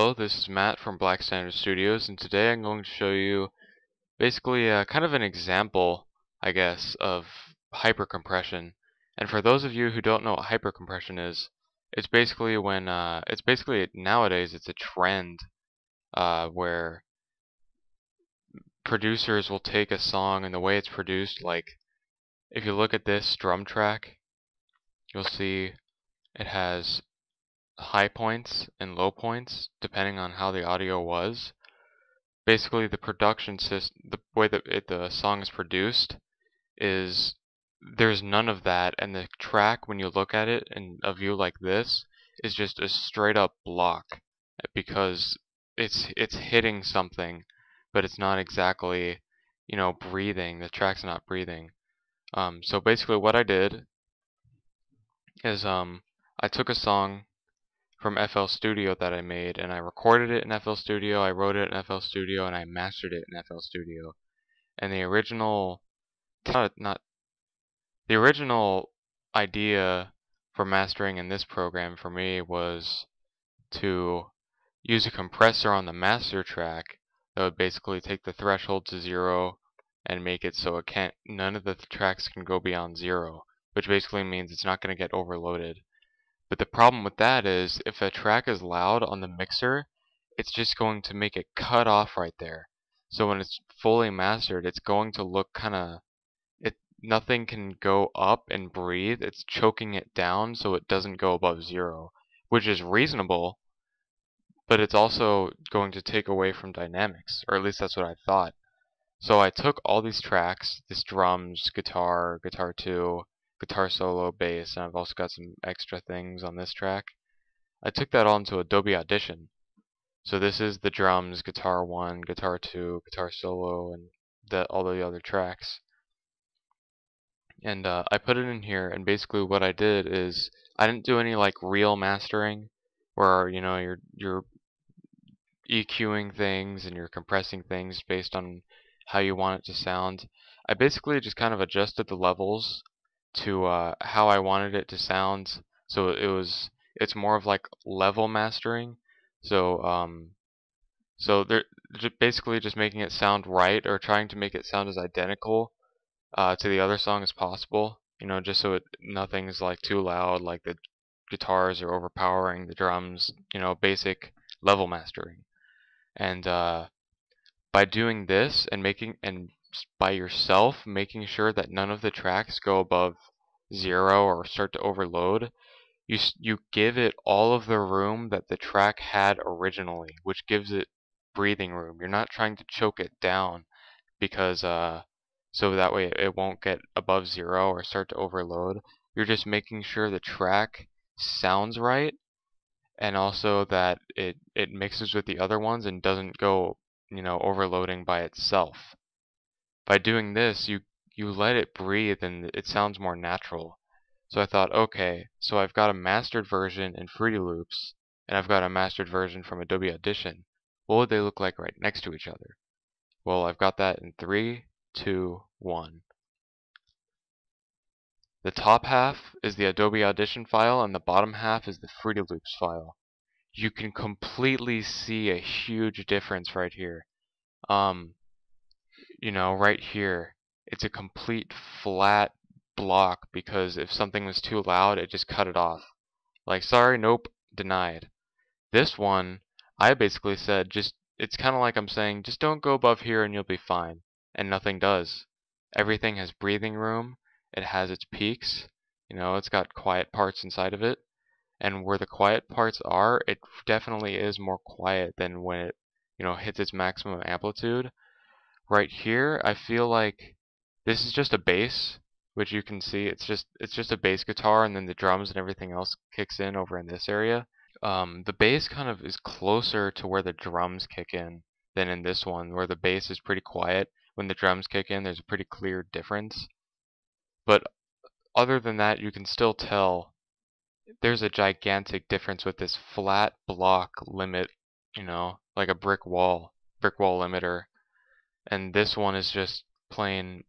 Hello, this is Matt from Black Standard Studios, and today I'm going to show you basically kind of an example, I guess, of hypercompression. And for those of you who don't know what hypercompression is, it's basically when nowadays it's a trend where producers will take a song and the way it's produced, like if you look at this drum track, you'll see it has high points and low points depending on how the audio was. Basically, the production system, the way that the song is produced, is there's none of that, and the track, when you look at it in a view like this, is just a straight up block because it's hitting something, but it's not exactly, breathing. The track's not breathing. So basically, what I did is I took a song from FL Studio that I made, and I recorded it in FL Studio, I wrote it in FL Studio, and I mastered it in FL Studio. And the original, not the original idea for mastering in this program for me was to use a compressor on the master track that would basically take the threshold to 0 and make it so none of the tracks can go beyond 0, which basically means it's not going to get overloaded. But the problem with that is if a track is loud on the mixer, it's just going to make it cut off right there. So when it's fully mastered, it's going to look nothing can go up and breathe. It's choking it down so it doesn't go above 0, which is reasonable, but it's also going to take away from dynamics, or at least that's what I thought. So I took all these tracks, this drums, guitar, guitar 2, guitar solo, bass, and I've also got some extra things on this track. I took that all into Adobe Audition. So this is the drums, guitar 1, guitar 2, guitar solo, and all the other tracks. And I put it in here, and basically what I did is I didn't do any like real mastering, where you're EQing things and you're compressing things based on how you want it to sound. I basically just kind of adjusted the levels to how I wanted it to sound. So it's more of like level mastering. So they're basically just making it sound right, or trying to make it sound as identical to the other song as possible. Just so nothing's like too loud, like the guitars are overpowering the drums. Basic level mastering. And by doing this and by yourself making sure that none of the tracks go above 0 or start to overload, you give it all of the room that the track had originally, which gives it breathing room. You're not trying to choke it down because so that way it won't get above 0 or start to overload. You're just making sure the track sounds right, and also that it mixes with the other ones and doesn't go overloading by itself. By doing this, you let it breathe and it sounds more natural. So I thought, okay, so I've got a mastered version in Fruity Loops, and I've got a mastered version from Adobe Audition. What would they look like right next to each other? Well, I've got that in 3, 2, 1. The top half is the Adobe Audition file, and the bottom half is the Fruity Loops file. You can completely see a huge difference right here. Right here, it's a complete flat block because if something was too loud, it just cut it off. Like, sorry, nope, denied. This one, I basically said, it's kind of like I'm saying, just don't go above here and you'll be fine. And nothing does. Everything has breathing room. It has its peaks. It's got quiet parts inside of it. And where the quiet parts are, it definitely is more quiet than when it, hits its maximum amplitude. Right here, I feel like this is just a bass, which you can see it's just a bass guitar, and then the drums and everything else kicks in over in this area. The bass kind of is closer to where the drums kick in than in this one, where the bass is pretty quiet. When the drums kick in, there's a pretty clear difference. But other than that, you can still tell there's a gigantic difference with this flat block limit, like a brick wall limiter. And this one is just plain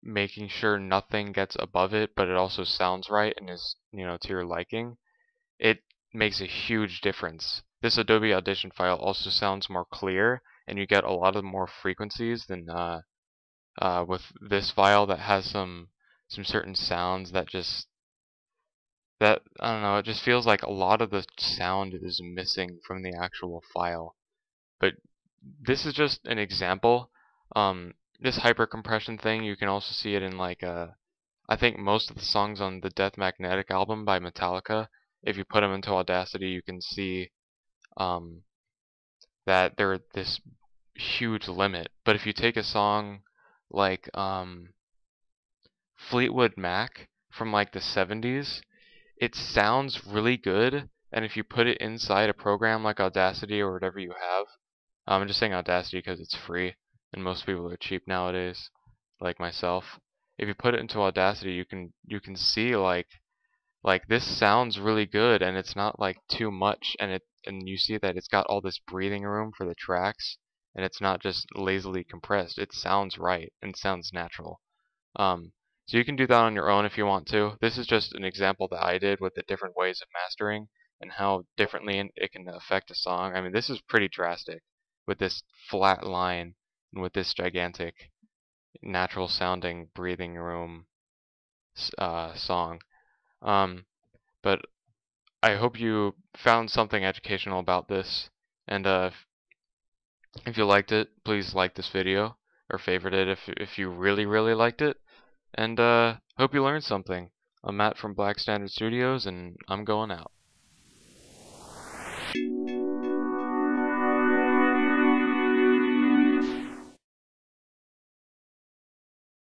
making sure nothing gets above it, but it also sounds right and is, to your liking. It makes a huge difference. this Adobe Audition file also sounds more clear, and you get a lot of more frequencies than with this file that has some certain sounds that I don't know, it just feels like a lot of the sound is missing from the actual file. But this is just an example. This hypercompression thing, you can also see it in like I think most of the songs on the Death Magnetic album by Metallica. If you put them into Audacity, you can see um, that they're this huge limit. But if you take a song like Fleetwood Mac from like the 70s, it sounds really good, and if you put it inside a program like Audacity or whatever you have, I'm just saying Audacity because it's free and most people are cheap nowadays, like myself. If you put it into Audacity, you can see like this sounds really good, and it's not like too much, and you see that it's got all this breathing room for the tracks, and it's not just lazily compressed. It sounds right and sounds natural. Um, so you can do that on your own if you want to. This is just an example that I did with the different ways of mastering and how differently it can affect a song. I mean, this is pretty drastic with this flat line and with this gigantic natural sounding breathing room song. Um, but I hope you found something educational about this, and if you liked it, please like this video or favorite it if you really liked it. And hope you learned something. I'm Matt from Black Standard Studios, and I'm going out.